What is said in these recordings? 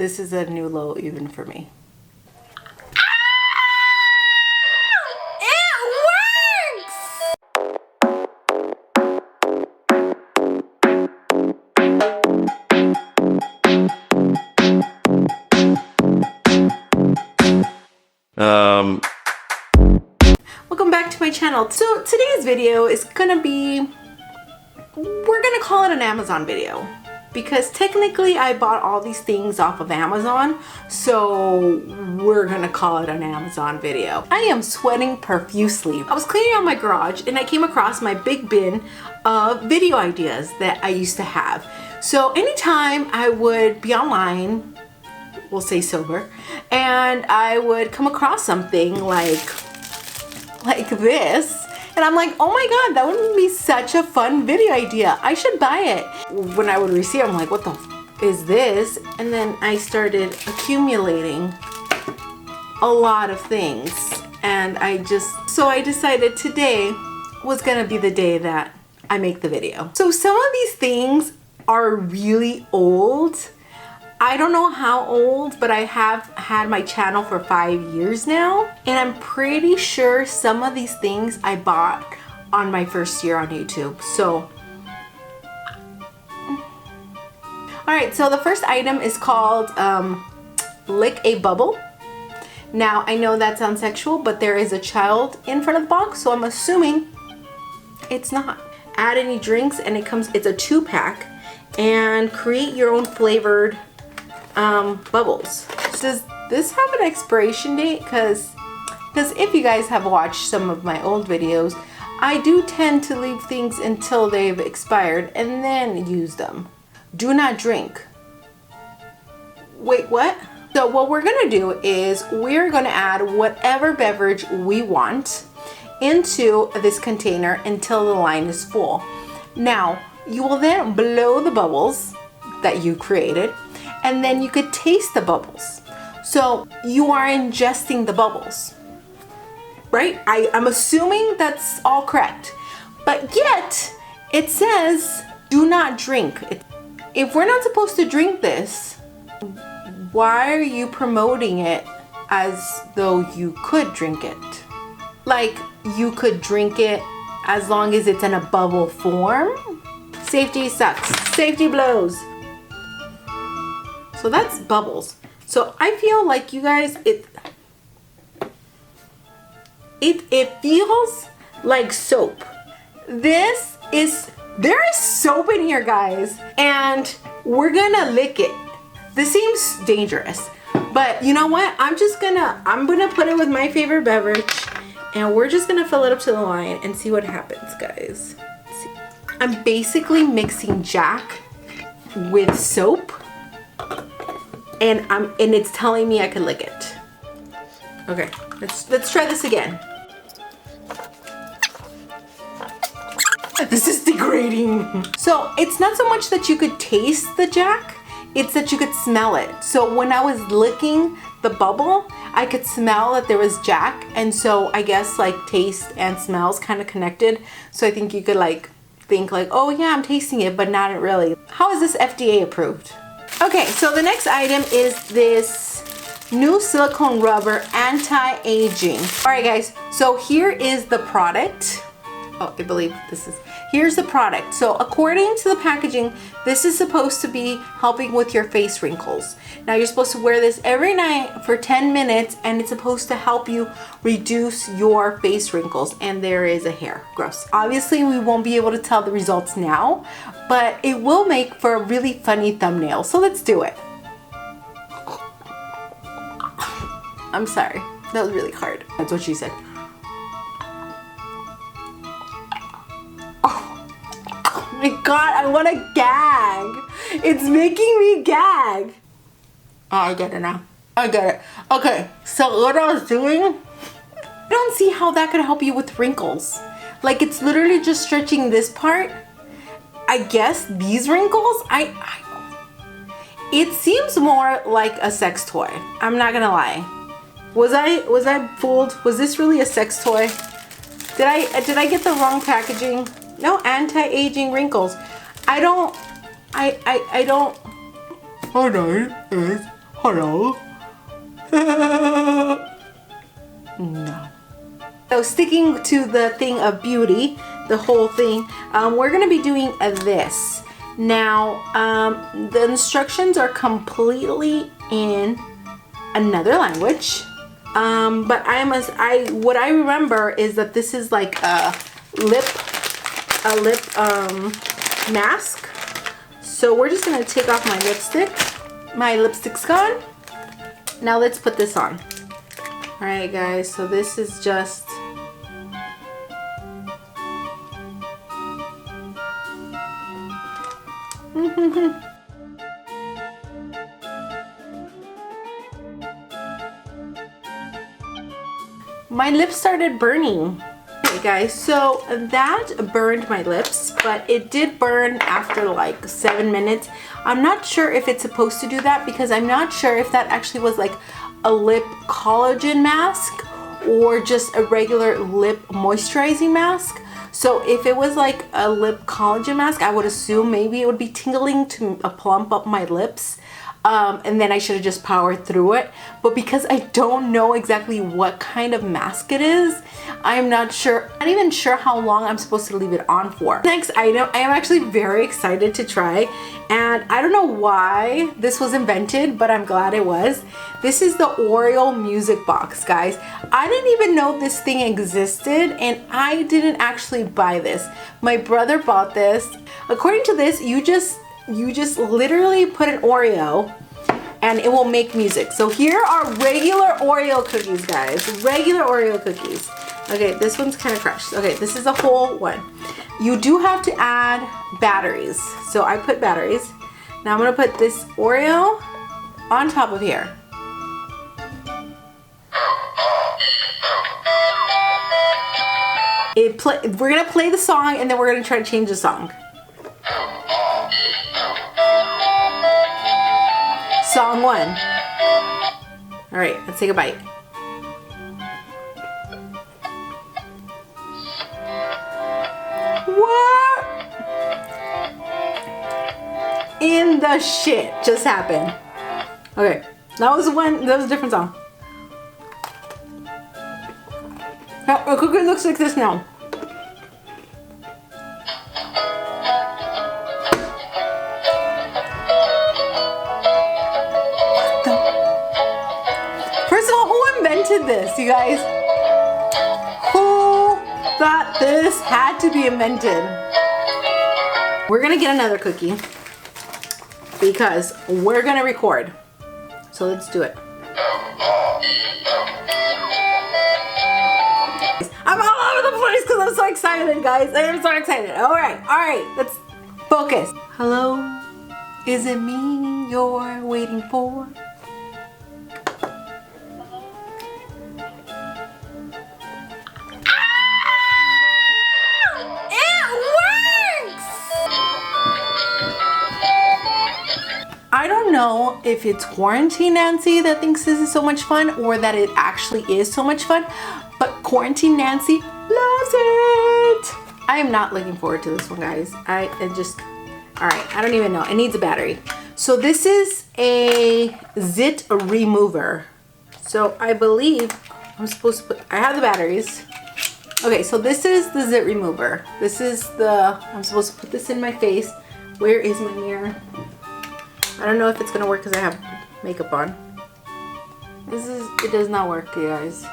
This is a new low even for me. Welcome back to my channel. So today's video is gonna be, we're gonna call it an Amazon video, because technically I bought all these things off of Amazon, so we're gonna call it an Amazon video. I am sweating profusely. I was cleaning out my garage and I came across my big bin of video ideas that I used to have. So anytime I would be online, we'll say sober, and I would come across something like this, and I'm like, oh my god, that would be such a fun video idea. I should buy it. When I would receive it, I'm like, what the f is this? And then I started accumulating a lot of things, and I decided today was gonna be the day that I make the video. So some of these things are really old. I don't know how old, but I have had my channel for 5 years now, and I'm pretty sure some of these things I bought on my first year on YouTube. So, alright, so the first item is called Lick a Bubble. Now, I know that sounds sexual, but there is a child in front of the box, so I'm assuming it's not. Add any drinks, and it's a 2-pack, and create your own flavored bubbles. Does this have an expiration date? Because if you guys have watched some of my old videos, I do tend to leave things until they've expired and then use them. Do not drink. Wait, what? So what we're gonna do is we're gonna add whatever beverage we want into this container until the line is full. Now, you will then blow the bubbles that you created, and then you could taste the bubbles. So you are ingesting the bubbles, right? I'm assuming that's all correct. But yet, it says, do not drink. If we're not supposed to drink this, why are you promoting it as though you could drink it? Like, you could drink it as long as it's in a bubble form? Safety sucks. Safety blows. So that's bubbles. So I feel like you guys, it feels like soap. There is soap in here, guys, and we're gonna lick it. This seems dangerous, but you know what? I'm gonna put it with my favorite beverage, and we're just gonna fill it up to the line and see what happens, guys. I'm basically mixing Jack with soap. And it's telling me I can lick it. Okay, let's try this again. This is degrading. So it's not so much that you could taste the Jack, it's that you could smell it. So when I was licking the bubble, I could smell that there was Jack, and so I guess like taste and smells kind of connected. So I think you could think like, oh yeah, I'm tasting it, but not really. How is this FDA approved? Okay, so the next item is this new silicone rubber anti-aging. All right, guys, so here is the product. Oh, I believe here's the product. So according to the packaging, this is supposed to be helping with your face wrinkles. Now you're supposed to wear this every night for 10 minutes, and it's supposed to help you reduce your face wrinkles. And there is a hair, gross. Obviously we won't be able to tell the results now, but it will make for a really funny thumbnail. So let's do it. I'm sorry, that was really hard. That's what she said. Oh my god, I want to gag. It's making me gag. Oh, I get it now. I get it. Okay, so what I was doing, I don't see how that could help you with wrinkles. Like, it's literally just stretching this part. I guess these wrinkles, it seems more like a sex toy. I'm not gonna lie. Was I fooled? Was this really a sex toy? Did I get the wrong packaging? No, anti-aging wrinkles. I don't. Hold tomorrow. No. So sticking to the thing of beauty, the whole thing, we're gonna be doing this. Now, the instructions are completely in another language, but what I remember is that this is like a lip mask. So we're just gonna take off my lipstick. My lipstick's gone. Now let's put this on. All right, guys, so this is just my lips started burning. Okay, guys, so that burned my lips, but it did burn after like 7 minutes. I'm not sure if it's supposed to do that because I'm not sure if that actually was like a lip collagen mask or just a regular lip moisturizing mask. So if it was like a lip collagen mask, I would assume maybe it would be tingling to plump up my lips. And then I should have just powered through it. But because I don't know exactly what kind of mask it is, I'm not even sure how long I'm supposed to leave it on for. Next item, I am actually very excited to try. And I don't know why this was invented, but I'm glad it was. This is the Oreo music box, guys. I didn't even know this thing existed, and I didn't actually buy this. My brother bought this. According to this, you just literally put an Oreo and it will make music. So here are regular Oreo cookies, guys. Regular Oreo cookies. Okay, this one's kind of crushed. Okay, this is a whole one. You do have to add batteries. So I put batteries. Now I'm gonna put this Oreo on top of here. We're gonna play the song and then we're gonna try to change the song. Song 1. All right, let's take a bite. What in the shit just happened? Okay, that was a different song. The cookie looks like this now. This, you guys? Who thought this had to be invented? We're gonna get another cookie because we're gonna record. So let's do it. I'm all over the place because I'm so excited, guys. I am so excited. All right, let's focus. Hello, is it me you're waiting for? I don't know if it's Quarantine Nancy that thinks this is so much fun or that it actually is so much fun, but Quarantine Nancy loves it. I am not looking forward to this one, guys. All right, I don't even know. It needs a battery. So this is a Zit Remover. So I believe I'm supposed to I have the batteries. Okay, so this is the Zit Remover. I'm supposed to put this in my face. Where is my mirror? I don't know if it's gonna work because I have makeup on. It does not work, you guys.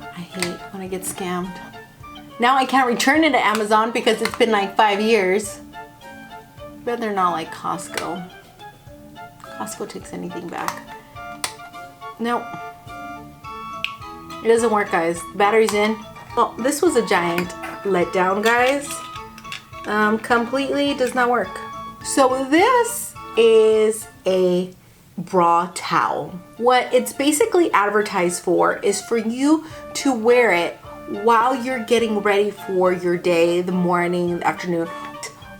I hate when I get scammed. Now I can't return it to Amazon because it's been like 5 years. But they're not like Costco. Costco takes anything back. Nope. It doesn't work, guys. The battery's in. Well, this was a giant letdown, guys. Completely does not work. So this is a bra towel. What it's basically advertised for is for you to wear it while you're getting ready for your day, the morning, the afternoon.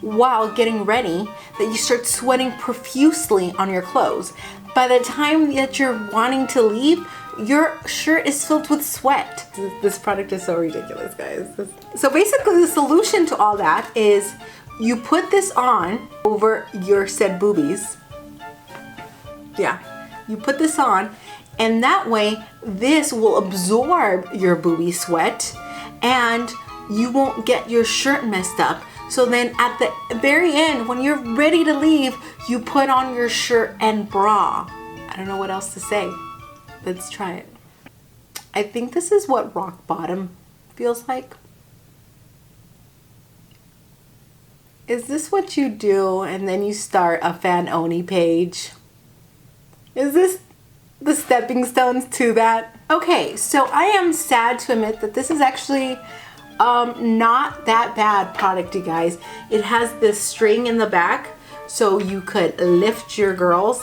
While getting ready, that you start sweating profusely on your clothes. By the time that you're wanting to leave, your shirt is filled with sweat. This product is so ridiculous, guys. So basically the solution to all that is you put this on over your said boobies. Yeah, you put this on, and that way this will absorb your booby sweat and you won't get your shirt messed up. So then at the very end, when you're ready to leave, you put on your shirt and bra. I don't know what else to say. Let's try it. I think this is what rock bottom feels like. Is this what you do and then you start a fan only page? Is this the stepping stones to that? Okay, so I am sad to admit that this is actually not that bad product, you guys. It has this string in the back so you could lift your girls.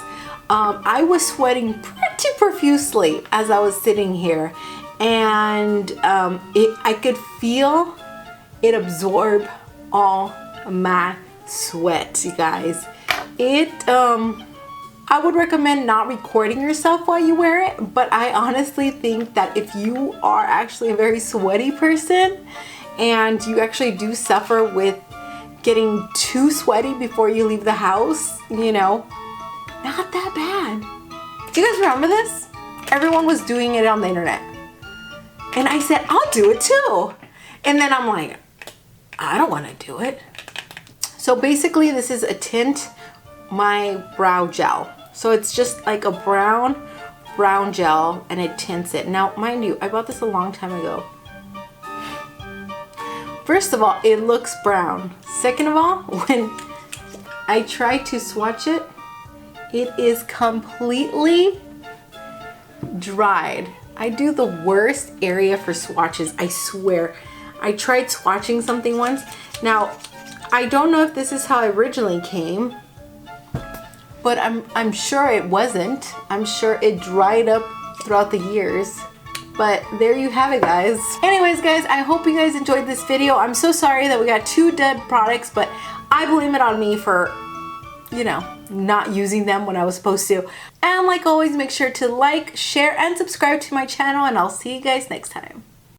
I was sweating pretty profusely as I was sitting here, and I could feel it absorb all my sweat, you guys. I would recommend not recording yourself while you wear it, but I honestly think that if you are actually a very sweaty person and you actually do suffer with getting too sweaty before you leave the house, you know, not that bad. Do you guys remember this? Everyone was doing it on the internet. And I said, I'll do it too. And then I'm like, I don't want to do it. So basically this is a Tint My Brow Gel. So it's just like a brown gel and it tints it. Now, mind you, I bought this a long time ago. First of all, it looks brown. Second of all, when I try to swatch it, it is completely dried. I do the worst area for swatches, I swear. I tried swatching something once. Now, I don't know if this is how it originally came, but I'm sure it wasn't. I'm sure it dried up throughout the years. But there you have it, guys. Anyways, guys, I hope you guys enjoyed this video. I'm so sorry that we got 2 dead products, but I blame it on me for, you know, not using them when I was supposed to. And like always, make sure to like, share, and subscribe to my channel, and I'll see you guys next time.